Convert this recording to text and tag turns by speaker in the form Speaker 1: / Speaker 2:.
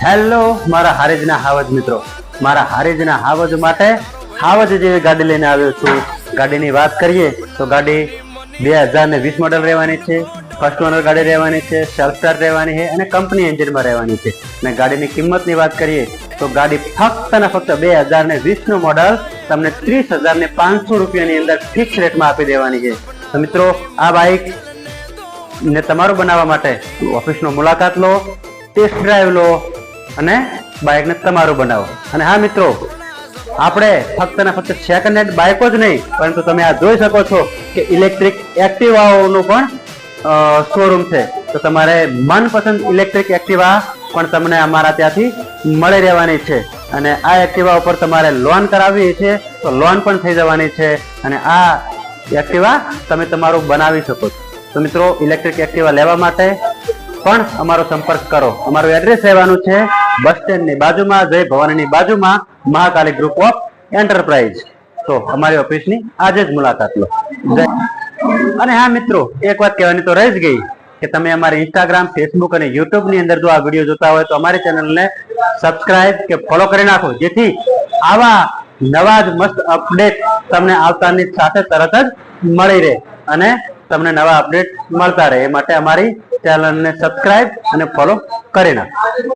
Speaker 1: Hello મારા હારેજના હાવજ મિત્રો, મારા હારેજના હાવજ માટે હાવજ જેવી ગાડી લઈને આવ્યો છું. ગાડીની વાત કરીએ તો ગાડી 2020 મોડેલ રહેવાની છે, ફર્સ્ટ ઓનર ગાડી રહેવાની છે, સેલ્ફ સ્ટાર્ટ રહેવાની છે અને કંપની એન્જિનમાં રહેવાની છે. અને ગાડીની કિંમતની વાત કરીએ તો ગાડી ફક્ત ને ફક્ત 2020 નું મોડલ તમને 30,500 રૂપિયાની અંદર ફિક્સ રેટમાં આપી દેવાની છે. તો મિત્રો, આ બાઇક ને તમારું બનાવવા માટે ઓફિસનો મુલાકાત લો, ટેસ્ટ ડ્રાઈવ લો અને બાઇકને તમારું બનાવો. અને હા મિત્રો, આપણે ફક્ત ને ફક્ત સેકન્ડ હેન્ડ બાઇકો જ નહીં, પરંતુ તમે આ જોઈ શકો છો કે ઇલેક્ટ્રિક એક્ટિવાઓનું પણ શોરૂમ છે. તો તમારે મનપસંદ ઇલેક્ટ્રિક એક્ટિવા પણ તમને અમારા ત્યાંથી મળી રહેવાની છે. અને આ એક્ટિવા ઉપર તમારે લોન કરાવવી છે તો લોન પણ થઈ જવાની છે અને આ એક્ટિવા તમે તમારું બનાવી શકો છો. તો મિત્રો, ઇલેક્ટ્રિક એક્ટિવા લેવા માટે પણ અમારો સંપર્ક કરો. અમારું એડ્રેસ રહેવાનું છે બસ સ્ટેન્ડની બાજુમાં, જય ભવાનીની બાજુમાં, મહાકાલી ગ્રુપ ઓફ એન્ટરપ્રાઇઝ. તો અમારી ઓફિસની આજે જ મુલાકાત લો. અને હા મિત્રો, એક વાત કહેવાની તો રહી જ ગઈ કે તમે અમારી ઇન્સ્ટાગ્રામ, ફેસબુક અને યુટ્યુબ ની અંદર જો આ વિડીયો જોતા હોય તો અમારી ચેનલને સબસ્ક્રાઇબ કે ફોલો કરી નાખો, જેથી આવા નવા જ મસ્ત અપડેટ તમને આવતાની સાથે તરત જ મળી રહે અને તમને નવા અપડેટ મળતા રહે. એ માટે અમારી ચેનલને સબસ્ક્રાઇબ અને ફોલો કરી નાખો.